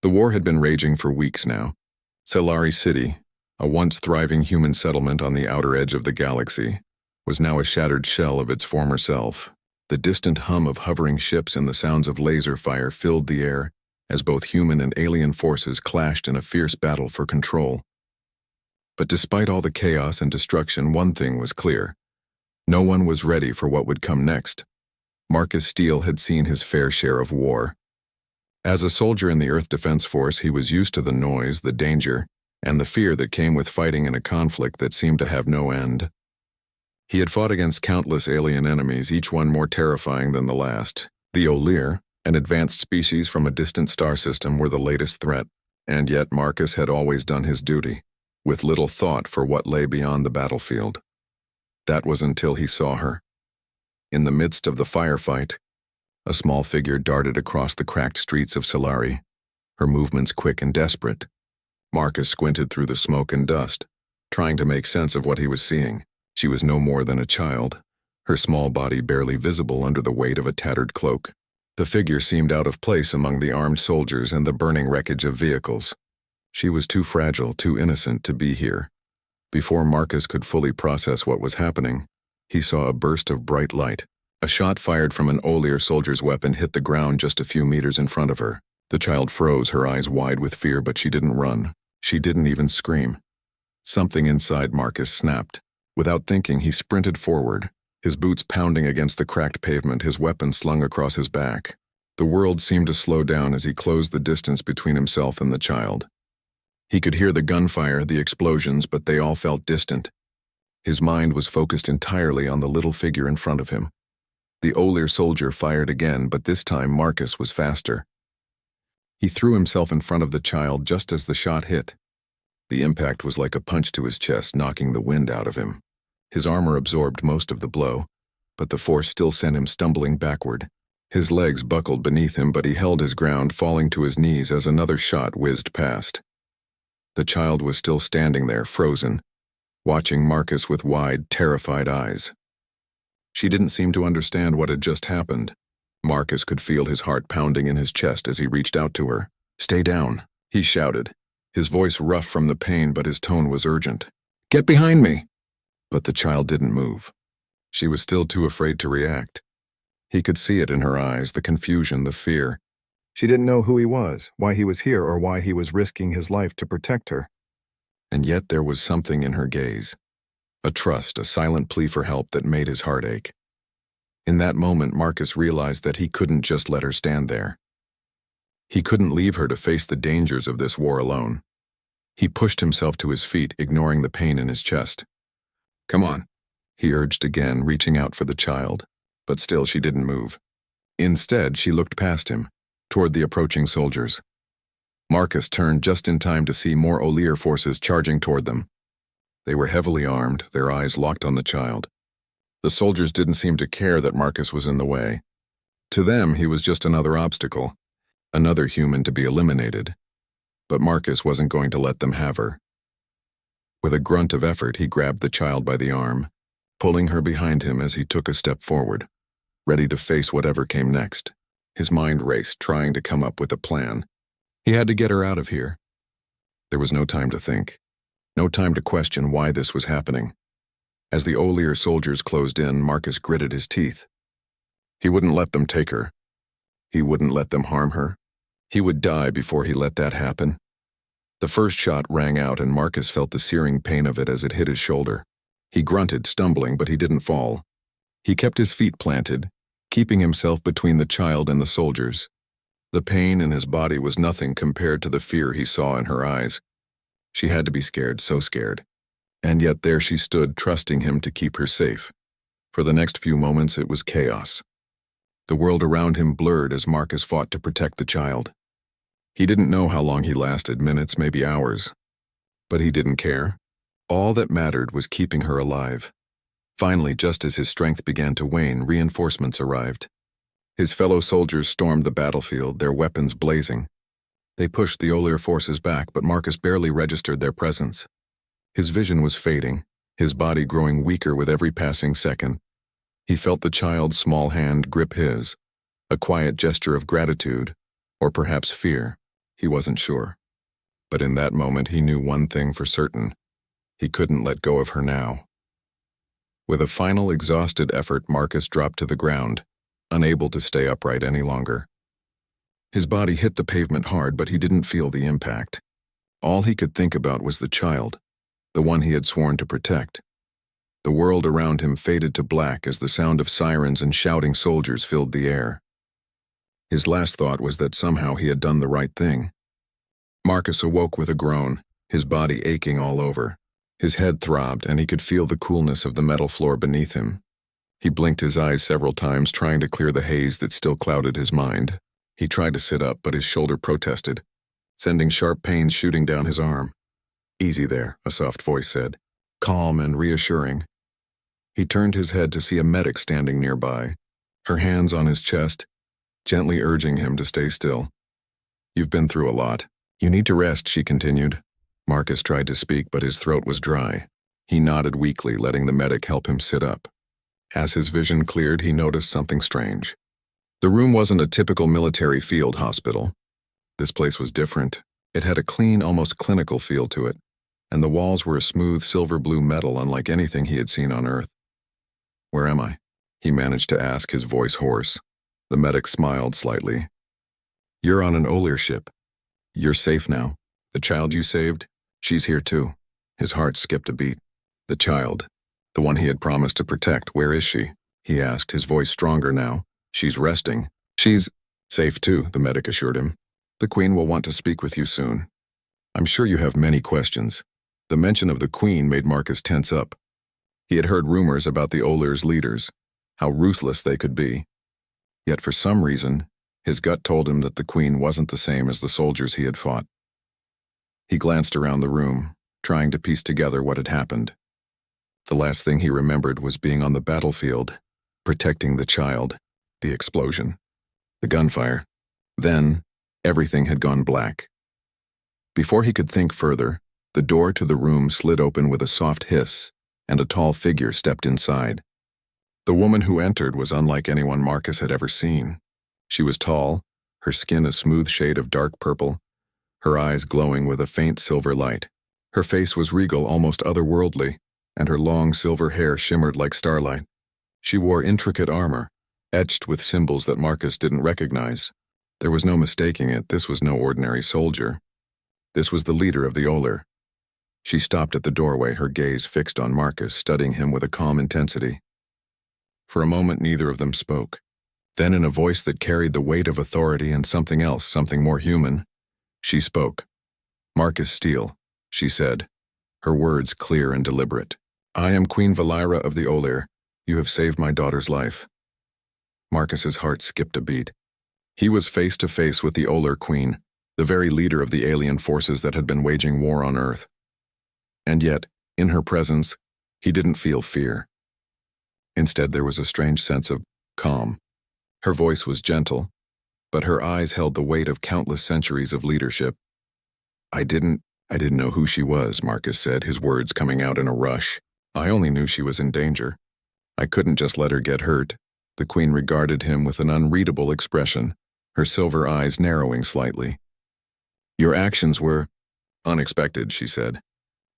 The war had been raging for weeks now. Scifi City, a once thriving human settlement on the outer edge of the galaxy, was now a shattered shell of its former self. The distant hum of hovering ships and the sounds of laser fire filled the air as both human and alien forces clashed in a fierce battle for control. But despite all the chaos and destruction, one thing was clear. No one was ready for what would come next. Marcus Steele had seen his fair share of war. As a soldier in the Earth Defense Force, he was used to the noise, the danger, and the fear that came with fighting in a conflict that seemed to have no end. He had fought against countless alien enemies, each one more terrifying than the last. The O'Lear, an advanced species from a distant star system, were the latest threat, and yet Marcus had always done his duty, with little thought for what lay beyond the battlefield. That was until he saw her. In the midst of the firefight, a small figure darted across the cracked streets of Scifi, her movements quick and desperate. Marcus squinted through the smoke and dust, trying to make sense of what he was seeing. She was no more than a child, her small body barely visible under the weight of a tattered cloak. The figure seemed out of place among the armed soldiers and the burning wreckage of vehicles. She was too fragile, too innocent to be here. Before Marcus could fully process what was happening, he saw a burst of bright light. A shot fired from an O'Lear soldier's weapon hit the ground just a few meters in front of her. The child froze, her eyes wide with fear, but she didn't run. She didn't even scream. Something inside Marcus snapped. Without thinking, he sprinted forward, his boots pounding against the cracked pavement, his weapon slung across his back. The world seemed to slow down as he closed the distance between himself and the child. He could hear the gunfire, the explosions, but they all felt distant. His mind was focused entirely on the little figure in front of him. The O'Lear soldier fired again, but this time Marcus was faster. He threw himself in front of the child just as the shot hit. The impact was like a punch to his chest, knocking the wind out of him. His armor absorbed most of the blow, but the force still sent him stumbling backward. His legs buckled beneath him, but he held his ground, falling to his knees as another shot whizzed past. The child was still standing there, frozen, watching Marcus with wide, terrified eyes. She didn't seem to understand what had just happened. Marcus could feel his heart pounding in his chest as he reached out to her. "Stay down," he shouted, his voice rough from the pain, but his tone was urgent. "Get behind me!" But the child didn't move. She was still too afraid to react. He could see it in her eyes, the confusion, the fear. She didn't know who he was, why he was here, or why he was risking his life to protect her. And yet there was something in her gaze. A trust, a silent plea for help that made his heart ache. In that moment, Marcus realized that he couldn't just let her stand there. He couldn't leave her to face the dangers of this war alone. He pushed himself to his feet, ignoring the pain in his chest. "Come on," he urged again, reaching out for the child, but still she didn't move. Instead, she looked past him, toward the approaching soldiers. Marcus turned just in time to see more O'Lear forces charging toward them. They were heavily armed, their eyes locked on the child. The soldiers didn't seem to care that Marcus was in the way. To them, he was just another obstacle, another human to be eliminated. But Marcus wasn't going to let them have her. With a grunt of effort, he grabbed the child by the arm, pulling her behind him as he took a step forward, ready to face whatever came next. His mind raced, trying to come up with a plan. He had to get her out of here. There was no time to think. No time to question why this was happening. As the O'Lear soldiers closed in, Marcus gritted his teeth. He wouldn't let them take her. He wouldn't let them harm her. He would die before he let that happen. The first shot rang out, and Marcus felt the searing pain of it as it hit his shoulder. He grunted, stumbling, but he didn't fall. He kept his feet planted, keeping himself between the child and the soldiers. The pain in his body was nothing compared to the fear he saw in her eyes. She had to be scared, so scared. And yet there she stood, trusting him to keep her safe. For the next few moments, it was chaos. The world around him blurred as Marcus fought to protect the child. He didn't know how long he lasted, minutes, maybe hours. But he didn't care. All that mattered was keeping her alive. Finally, just as his strength began to wane, reinforcements arrived. His fellow soldiers stormed the battlefield, their weapons blazing. They pushed the O'Lear forces back, but Marcus barely registered their presence. His vision was fading, his body growing weaker with every passing second. He felt the child's small hand grip his, a quiet gesture of gratitude, or perhaps fear. He wasn't sure. But in that moment he knew one thing for certain. He couldn't let go of her now. With a final exhausted effort, Marcus dropped to the ground, unable to stay upright any longer. His body hit the pavement hard, but he didn't feel the impact. All he could think about was the child, the one he had sworn to protect. The world around him faded to black as the sound of sirens and shouting soldiers filled the air. His last thought was that somehow he had done the right thing. Marcus awoke with a groan, his body aching all over. His head throbbed, and he could feel the coolness of the metal floor beneath him. He blinked his eyes several times, trying to clear the haze that still clouded his mind. He tried to sit up, but his shoulder protested, sending sharp pains shooting down his arm. "Easy there," a soft voice said, calm and reassuring. He turned his head to see a medic standing nearby, her hands on his chest, gently urging him to stay still. "You've been through a lot. You need to rest," she continued. Marcus tried to speak, but his throat was dry. He nodded weakly, letting the medic help him sit up. As his vision cleared, he noticed something strange. The room wasn't a typical military field hospital. This place was different. It had a clean, almost clinical feel to it, and the walls were a smooth silver-blue metal unlike anything he had seen on Earth. "Where am I?" he managed to ask, his voice hoarse. The medic smiled slightly. "You're on an Olir ship. You're safe now. The child you saved, she's here too." His heart skipped a beat. The child, the one he had promised to protect, where is she? He asked, his voice stronger now. "She's resting." "She's safe too," the medic assured him. "The Queen will want to speak with you soon. I'm sure you have many questions." The mention of the Queen made Marcus tense up. He had heard rumors about the Olir's leaders, how ruthless they could be. Yet for some reason, his gut told him that the Queen wasn't the same as the soldiers he had fought. He glanced around the room, trying to piece together what had happened. The last thing he remembered was being on the battlefield, protecting the child, the explosion, the gunfire. Then, everything had gone black. Before he could think further, the door to the room slid open with a soft hiss, and a tall figure stepped inside. The woman who entered was unlike anyone Marcus had ever seen. She was tall, her skin a smooth shade of dark purple, her eyes glowing with a faint silver light. Her face was regal, almost otherworldly, and her long silver hair shimmered like starlight. She wore intricate armor, etched with symbols that Marcus didn't recognize. There was no mistaking it, this was no ordinary soldier. This was the leader of the Olir. She stopped at the doorway, her gaze fixed on Marcus, studying him with a calm intensity. For a moment, neither of them spoke. Then, in a voice that carried the weight of authority and something else, something more human, she spoke. "Marcus Steele," she said, her words clear and deliberate. "I am Queen Valira of the Olir. You have saved my daughter's life." Marcus's heart skipped a beat. He was face to face with the Olir Queen, the very leader of the alien forces that had been waging war on Earth. And yet, in her presence, he didn't feel fear. Instead, there was a strange sense of calm. Her voice was gentle, but her eyes held the weight of countless centuries of leadership. I didn't know who she was," Marcus said, his words coming out in a rush. "I only knew she was in danger. I couldn't just let her get hurt." The Queen regarded him with an unreadable expression, her silver eyes narrowing slightly. "Your actions were unexpected," she said.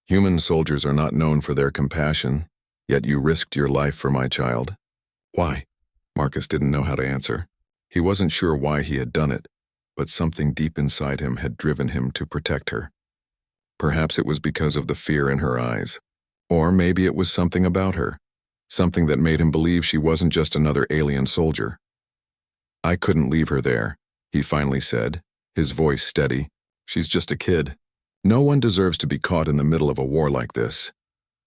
"Human soldiers are not known for their compassion, yet you risked your life for my child." "Why?" Marcus didn't know how to answer. He wasn't sure why he had done it, but something deep inside him had driven him to protect her. Perhaps it was because of the fear in her eyes. Or maybe it was something about her, something that made him believe she wasn't just another alien soldier. "I couldn't leave her there," he finally said, his voice steady. "She's just a kid. No one deserves to be caught in the middle of a war like this."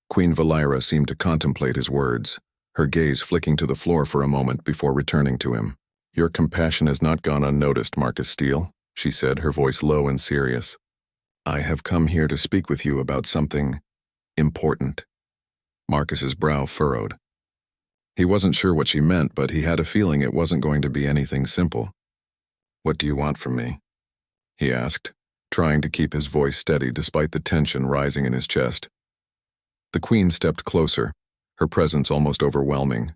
Queen Valira seemed to contemplate his words, her gaze flicking to the floor for a moment before returning to him. "Your compassion has not gone unnoticed, Marcus Steele," she said, her voice low and serious. "I have come here to speak with you about something important." Marcus's brow furrowed. He wasn't sure what she meant, but he had a feeling it wasn't going to be anything simple. "What do you want from me?" he asked, trying to keep his voice steady despite the tension rising in his chest. The Queen stepped closer, her presence almost overwhelming.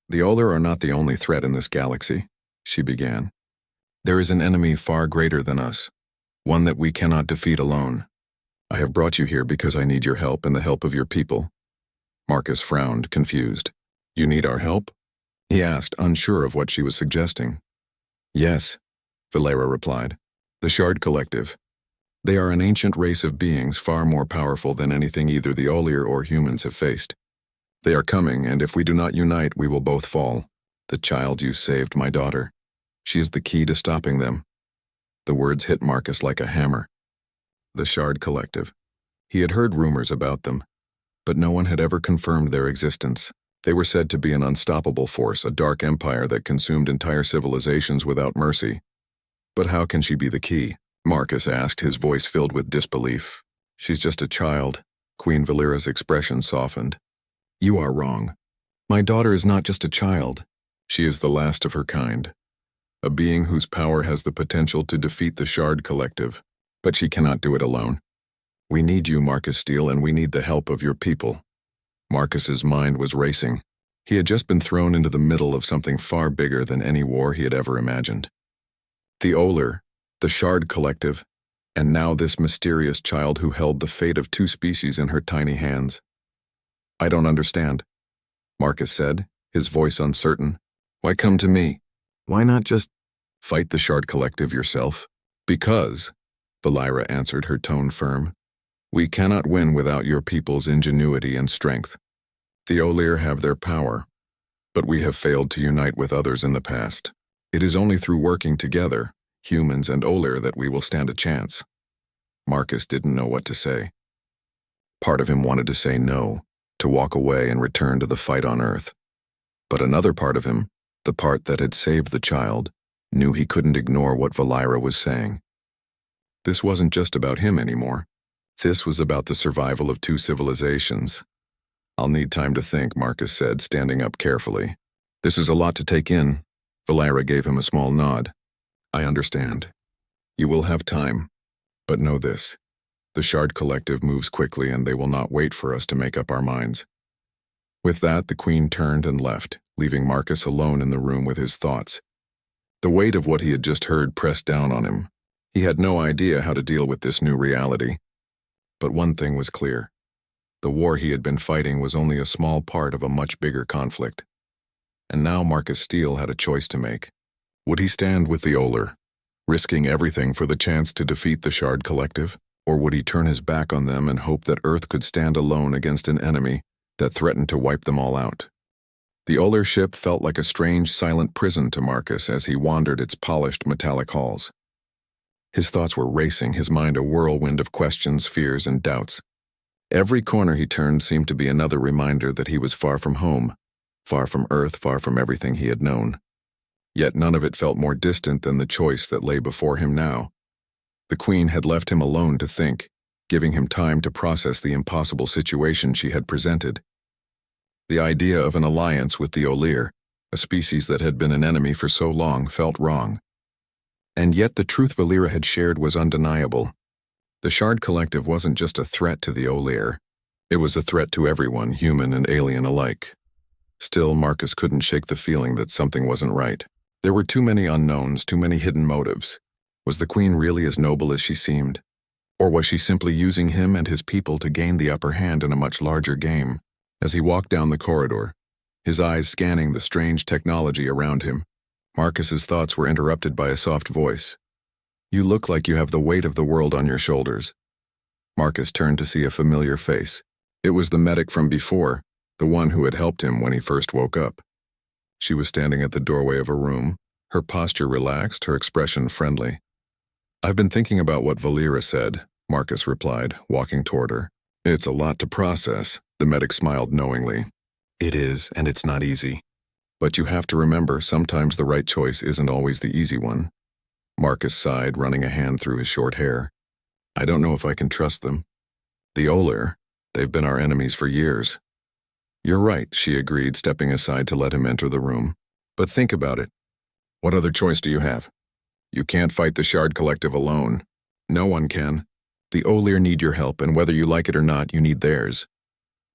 "The Olir are not the only threat in this galaxy," she began. "There is an enemy far greater than us, one that we cannot defeat alone. I have brought you here because I need your help and the help of your people." Marcus frowned, confused. "You need our help?" he asked, unsure of what she was suggesting. "Yes," Valera replied. "The Shard Collective. They are an ancient race of beings far more powerful than anything either the Olir or humans have faced. They are coming, and if we do not unite, we will both fall. The child you saved, my daughter. She is the key to stopping them." The words hit Marcus like a hammer. The Shard Collective. He had heard rumors about them, but no one had ever confirmed their existence. They were said to be an unstoppable force, a dark empire that consumed entire civilizations without mercy. "But how can she be the key?" Marcus asked, his voice filled with disbelief. "She's just a child." Queen Valera's expression softened. "You are wrong. My daughter is not just a child. She is the last of her kind. A being whose power has the potential to defeat the Shard Collective. But she cannot do it alone. We need you, Marcus Steele, and we need the help of your people." Marcus's mind was racing. He had just been thrown into the middle of something far bigger than any war he had ever imagined. The Olir, the Shard Collective, and now this mysterious child who held the fate of 2 species in her tiny hands. "I don't understand," Marcus said, his voice uncertain. "Why come to me? Why not just fight the Shard Collective yourself?" "Because," Valera answered, her tone firm, "we cannot win without your people's ingenuity and strength. The Olir have their power, but we have failed to unite with others in the past. It is only through working together, humans and Olir, that we will stand a chance." Marcus didn't know what to say. Part of him wanted to say no, to walk away and return to the fight on Earth. But another part of him, the part that had saved the child, knew he couldn't ignore what Valera was saying. This wasn't just about him anymore. This was about the survival of 2 civilizations. "I'll need time to think," Marcus said, standing up carefully. "This is a lot to take in." Valera gave him a small nod. "I understand. You will have time. But know this. The Shard Collective moves quickly, and they will not wait for us to make up our minds." With that, the Queen turned and left, leaving Marcus alone in the room with his thoughts. The weight of what he had just heard pressed down on him. He had no idea how to deal with this new reality. But one thing was clear. The war he had been fighting was only a small part of a much bigger conflict. And now Marcus Steele had a choice to make. Would he stand with the Olir, risking everything for the chance to defeat the Shard Collective? Or would he turn his back on them and hope that Earth could stand alone against an enemy that threatened to wipe them all out? The Olir ship felt like a strange, silent prison to Marcus as he wandered its polished metallic halls. His thoughts were racing, his mind a whirlwind of questions, fears, and doubts. Every corner he turned seemed to be another reminder that he was far from home, far from Earth, far from everything he had known. Yet none of it felt more distant than the choice that lay before him now. The Queen had left him alone to think, giving him time to process the impossible situation she had presented. The idea of an alliance with the Olir, a species that had been an enemy for so long, felt wrong. And yet the truth Valera had shared was undeniable. The Shard Collective wasn't just a threat to the Olir. It was a threat to everyone, human and alien alike. Still, Marcus couldn't shake the feeling that something wasn't right. There were too many unknowns, too many hidden motives. Was the Queen really as noble as she seemed? Or was she simply using him and his people to gain the upper hand in a much larger game? As he walked down the corridor, his eyes scanning the strange technology around him, Marcus's thoughts were interrupted by a soft voice. "You look like you have the weight of the world on your shoulders." Marcus turned to see a familiar face. It was the medic from before, the one who had helped him when he first woke up. She was standing at the doorway of a room, her posture relaxed, her expression friendly. "I've been thinking about what Valera said," Marcus replied, walking toward her. "It's a lot to process," the medic smiled knowingly. "It is, and it's not easy. But you have to remember, sometimes the right choice isn't always the easy one." Marcus sighed, running a hand through his short hair. "I don't know if I can trust them. The Olir, they've been our enemies for years." "You're right," she agreed, stepping aside to let him enter the room. "But think about it. What other choice do you have? You can't fight the Shard Collective alone. No one can. The Olir need your help, and whether you like it or not, you need theirs."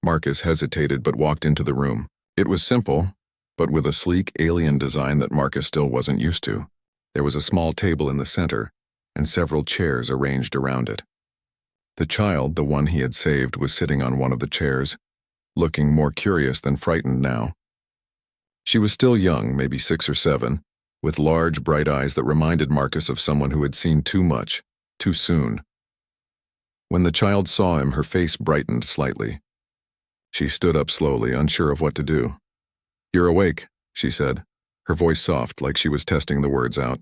Marcus hesitated but walked into the room. It was simple, but with a sleek alien design that Marcus still wasn't used to. There was a small table in the center, and several chairs arranged around it. The child, the one he had saved, was sitting on one of the chairs, looking more curious than frightened now. She was still young, maybe 6 or 7, with large, bright eyes that reminded Marcus of someone who had seen too much, too soon. When the child saw him, her face brightened slightly. She stood up slowly, unsure of what to do. "You're awake," she said, her voice soft, like she was testing the words out.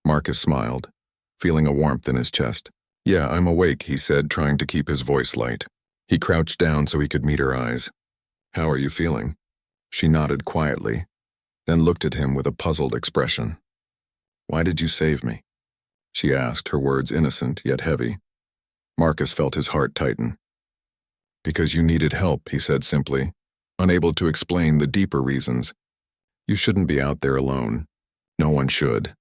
Marcus smiled, feeling a warmth in his chest. "Yeah, I'm awake," he said, trying to keep his voice light. He crouched down so he could meet her eyes. "How are you feeling?" She nodded quietly, then looked at him with a puzzled expression. "Why did you save me?" she asked, her words innocent yet heavy. Marcus felt his heart tighten. "Because you needed help," he said simply, unable to explain the deeper reasons. "You shouldn't be out there alone. No one should."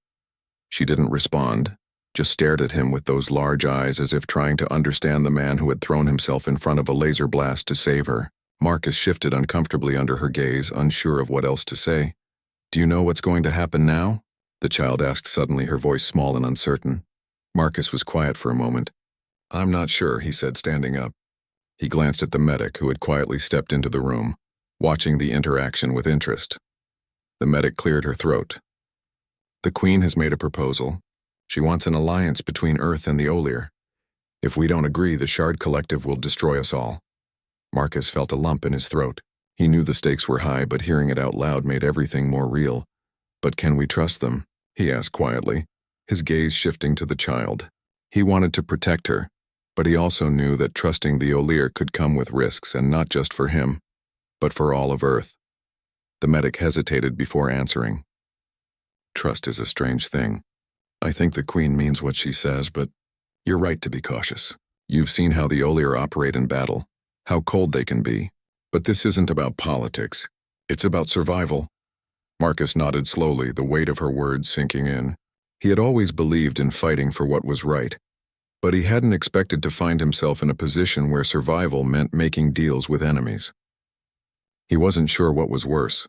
She didn't respond, just stared at him with those large eyes as if trying to understand the man who had thrown himself in front of a laser blast to save her. Marcus shifted uncomfortably under her gaze, unsure of what else to say. "Do you know what's going to happen now?" the child asked suddenly, her voice small and uncertain. Marcus was quiet for a moment. "I'm not sure," he said, standing up. He glanced at the medic who had quietly stepped into the room, watching the interaction with interest. The medic cleared her throat. "The Queen has made a proposal. She wants an alliance between Earth and the Olir. If we don't agree, the Shard Collective will destroy us all." Marcus felt a lump in his throat. He knew the stakes were high, but hearing it out loud made everything more real. "But can we trust them?" he asked quietly, his gaze shifting to the child. He wanted to protect her, but he also knew that trusting the Olir could come with risks, and not just for him, but for all of Earth. The medic hesitated before answering. "Trust is a strange thing. I think the Queen means what she says, but you're right to be cautious. You've seen how the Olir operate in battle, how cold they can be. But this isn't about politics. It's about survival." Marcus nodded slowly, the weight of her words sinking in. He had always believed in fighting for what was right, but he hadn't expected to find himself in a position where survival meant making deals with enemies. He wasn't sure what was worse,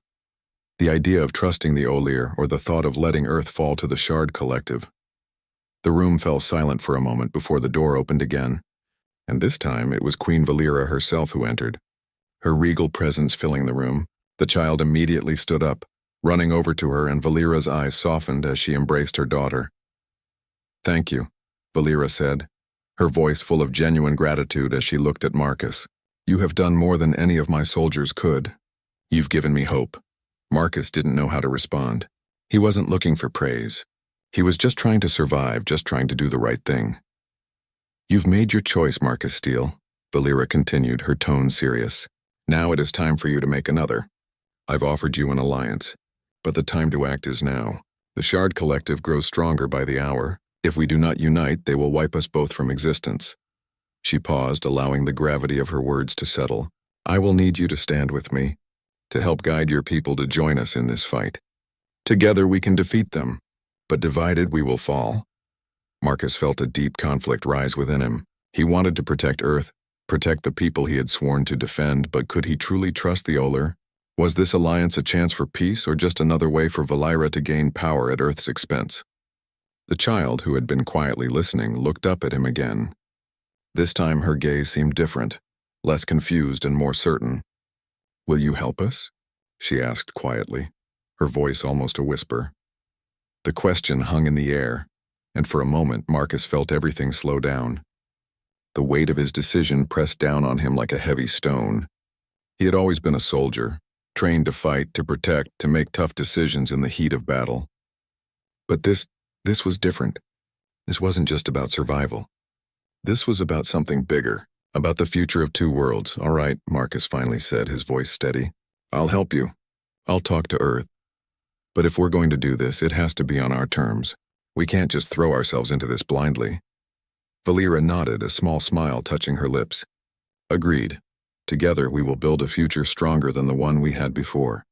the idea of trusting the Olir or the thought of letting Earth fall to the Shard Collective. The room fell silent for a moment before the door opened again, and this time it was Queen Valera herself who entered. Her regal presence filling the room, the child immediately stood up, running over to her, and Valera's eyes softened as she embraced her daughter. "Thank you," Valera said, her voice full of genuine gratitude as she looked at Marcus. "You have done more than any of my soldiers could. You've given me hope." Marcus didn't know how to respond. He wasn't looking for praise. He was just trying to survive, just trying to do the right thing. "You've made your choice, Marcus Steele," Valera continued, her tone serious. "Now it is time for you to make another. I've offered you an alliance, but the time to act is now. The Shard Collective grows stronger by the hour. If we do not unite, they will wipe us both from existence." She paused, allowing the gravity of her words to settle. "I will need you to stand with me, to help guide your people to join us in this fight. Together we can defeat them, but divided we will fall." Marcus felt a deep conflict rise within him. He wanted to protect Earth, protect the people he had sworn to defend, but could he truly trust the Olir? Was this alliance a chance for peace, or just another way for Valera to gain power at Earth's expense? The child, who had been quietly listening, looked up at him again. This time her gaze seemed different, less confused and more certain. "Will you help us?" she asked quietly, her voice almost a whisper. The question hung in the air, and for a moment Marcus felt everything slow down. The weight of his decision pressed down on him like a heavy stone. He had always been a soldier, trained to fight, to protect, to make tough decisions in the heat of battle. But this was different. This wasn't just about survival. This was about something bigger, about the future of two worlds. "All right," Marcus finally said, his voice steady. "I'll help you. I'll talk to Earth. But if we're going to do this, it has to be on our terms. We can't just throw ourselves into this blindly." Valera nodded, a small smile touching her lips. "Agreed. Together we will build a future stronger than the one we had before."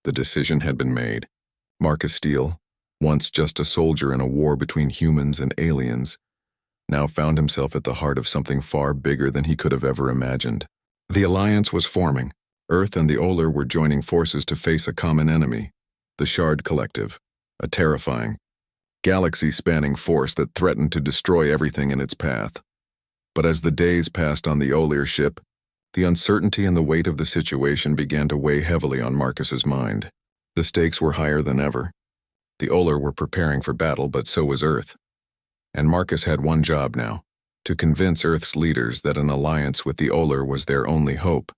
The decision had been made. Marcus Steele, once just a soldier in a war between humans and aliens, now found himself at the heart of something far bigger than he could have ever imagined. The alliance was forming. Earth and the Olir were joining forces to face a common enemy, the Shard Collective, a terrifying, galaxy-spanning force that threatened to destroy everything in its path. But as the days passed on the Olir ship, the uncertainty and the weight of the situation began to weigh heavily on Marcus's mind. The stakes were higher than ever. The Olir were preparing for battle, but so was Earth. And Marcus had one job now: to convince Earth's leaders that an alliance with the Olir was their only hope.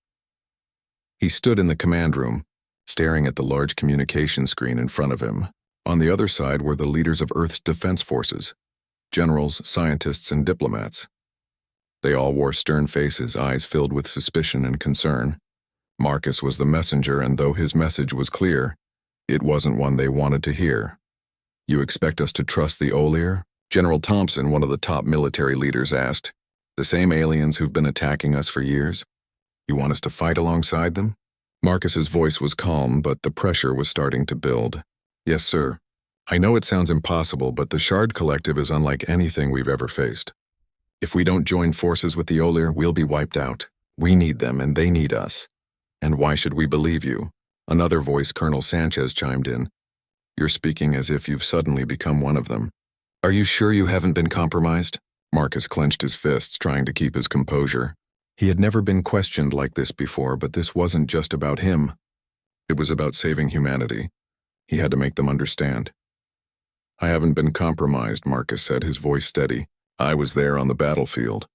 He stood in the command room, staring at the large communication screen in front of him. On the other side were the leaders of Earth's defense forces, generals, scientists, and diplomats. They all wore stern faces, eyes filled with suspicion and concern. Marcus was the messenger, and though his message was clear, it wasn't one they wanted to hear. "You expect us to trust the Olir?" General Thompson, one of the top military leaders, asked. "The same aliens who've been attacking us for years? You want us to fight alongside them?" Marcus's voice was calm, but the pressure was starting to build. "Yes, sir. I know it sounds impossible, but the Shard Collective is unlike anything we've ever faced. If we don't join forces with the Olir, we'll be wiped out. We need them, and they need us. And why should we believe you?" Another voice, Colonel Sanchez, chimed in. "You're speaking as if you've suddenly become one of them. Are you sure you haven't been compromised?" Marcus clenched his fists, trying to keep his composure. He had never been questioned like this before, but this wasn't just about him. It was about saving humanity. He had to make them understand. "I haven't been compromised," Marcus said, his voice steady. "I was there on the battlefield.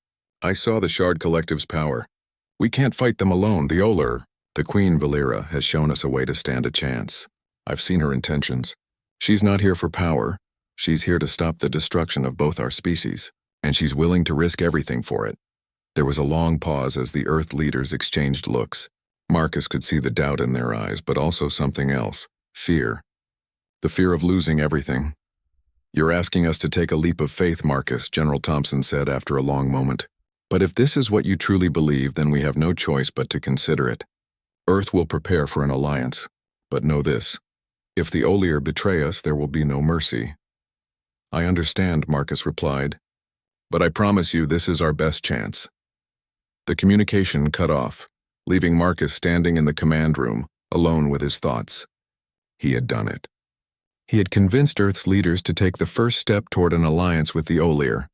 I saw the Shard Collective's power. We can't fight them alone. The Olir, the Queen Valera, has shown us a way to stand a chance. I've seen her intentions. She's not here for power. She's here to stop the destruction of both our species, and she's willing to risk everything for it." There was a long pause as the Earth leaders exchanged looks. Marcus could see the doubt in their eyes, but also something else: fear. The fear of losing everything. "You're asking us to take a leap of faith, Marcus," General Thompson said after a long moment. "But if this is what you truly believe, then we have no choice but to consider it. Earth will prepare for an alliance. But know this: if the Olir betray us, there will be no mercy." "I understand," Marcus replied. "But I promise you this is our best chance." The communication cut off, leaving Marcus standing in the command room, alone with his thoughts. He had done it. He had convinced Earth's leaders to take the first step toward an alliance with the Olir,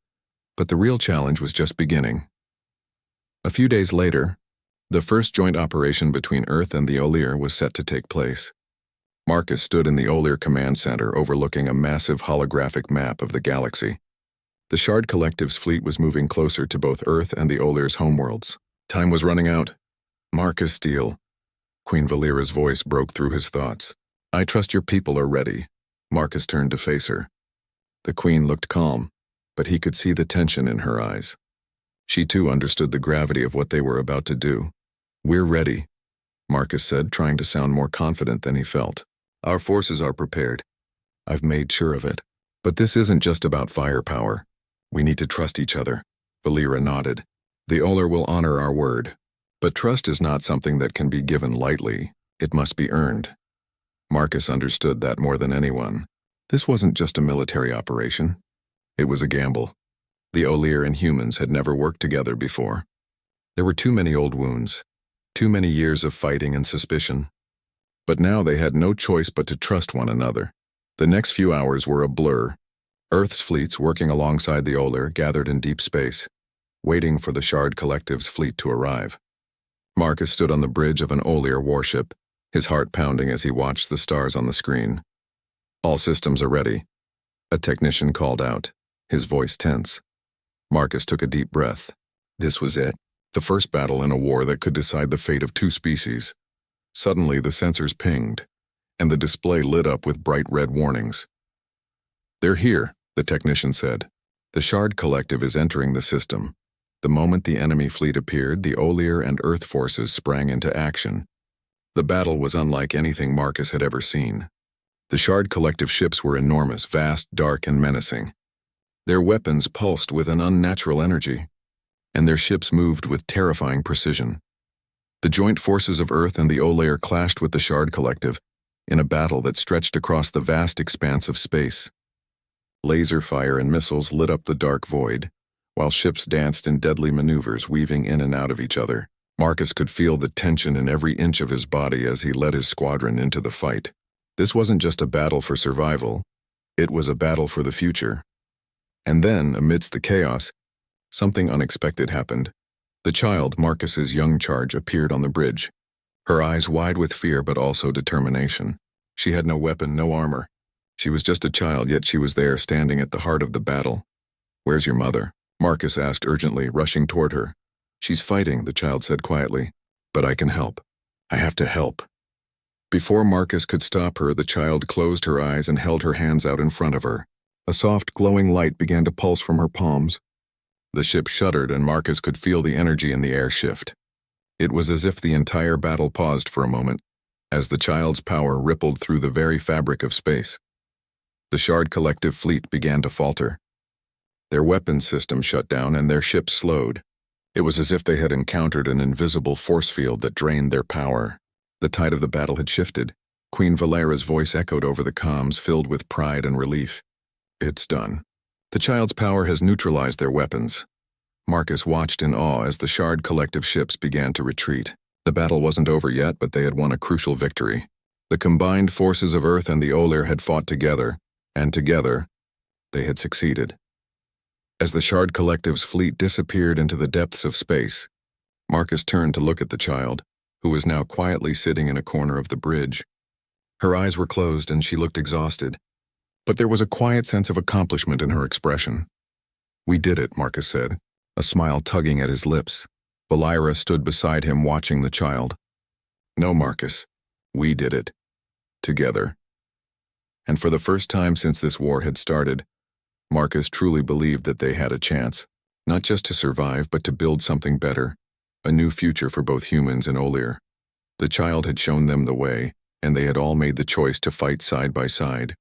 but the real challenge was just beginning. A few days later, the first joint operation between Earth and the Olir was set to take place. Marcus stood in the Olir command center overlooking a massive holographic map of the galaxy. The Shard Collective's fleet was moving closer to both Earth and the Olir's homeworlds. Time was running out. "Marcus Steele," Queen Valera's voice broke through his thoughts. "I trust your people are ready." Marcus turned to face her. The Queen looked calm, but he could see the tension in her eyes. She too understood the gravity of what they were about to do. "We're ready," Marcus said, trying to sound more confident than he felt. "Our forces are prepared. I've made sure of it. But this isn't just about firepower. We need to trust each other." Valera nodded. "The Olir will honor our word. But trust is not something that can be given lightly. It must be earned." Marcus understood that more than anyone. This wasn't just a military operation. It was a gamble. The Olir and humans had never worked together before. There were too many old wounds, too many years of fighting and suspicion. But now they had no choice but to trust one another. The next few hours were a blur. Earth's fleets working alongside the Olir gathered in deep space, waiting for the Shard Collective's fleet to arrive. Marcus stood on the bridge of an Olir warship, his heart pounding as he watched the stars on the screen. "All systems are ready," a technician called out, his voice tense. Marcus took a deep breath. This was it, the first battle in a war that could decide the fate of two species. Suddenly the sensors pinged, and the display lit up with bright red warnings. "They're here," the technician said. "The Shard Collective is entering the system." The moment the enemy fleet appeared, the Olir and Earth forces sprang into action. The battle was unlike anything Marcus had ever seen. The Shard Collective ships were enormous, vast, dark, and menacing. Their weapons pulsed with an unnatural energy, and their ships moved with terrifying precision. The joint forces of Earth and the Olir clashed with the Shard Collective in a battle that stretched across the vast expanse of space. Laser fire and missiles lit up the dark void, while ships danced in deadly maneuvers, weaving in and out of each other. Marcus could feel the tension in every inch of his body as he led his squadron into the fight. This wasn't just a battle for survival. It was a battle for the future. And then, amidst the chaos, something unexpected happened. The child, Marcus's young charge, appeared on the bridge, her eyes wide with fear but also determination. She had no weapon, no armor. She was just a child, yet she was there, standing at the heart of the battle. "Where's your mother?" Marcus asked urgently, rushing toward her. "She's fighting," the child said quietly. "But I can help. I have to help." Before Marcus could stop her, the child closed her eyes and held her hands out in front of her. A soft, glowing light began to pulse from her palms. The ship shuddered, and Marcus could feel the energy in the air shift. It was as if the entire battle paused for a moment, as the child's power rippled through the very fabric of space. The Shard Collective fleet began to falter. Their weapons system shut down and their ships slowed. It was as if they had encountered an invisible force field that drained their power. The tide of the battle had shifted. Queen Valera's voice echoed over the comms, filled with pride and relief. "It's done. The child's power has neutralized their weapons." Marcus watched in awe as the Shard Collective ships began to retreat. The battle wasn't over yet, but they had won a crucial victory. The combined forces of Earth and the Olir had fought together, and together, they had succeeded. As the Shard Collective's fleet disappeared into the depths of space, Marcus turned to look at the child, who was now quietly sitting in a corner of the bridge. Her eyes were closed and she looked exhausted, but there was a quiet sense of accomplishment in her expression. "We did it," Marcus said, a smile tugging at his lips. Valera stood beside him, watching the child. "No, Marcus, we did it. Together." And for the first time since this war had started, Marcus truly believed that they had a chance, not just to survive, but to build something better, a new future for both humans and Olir. The child had shown them the way, and they had all made the choice to fight side by side.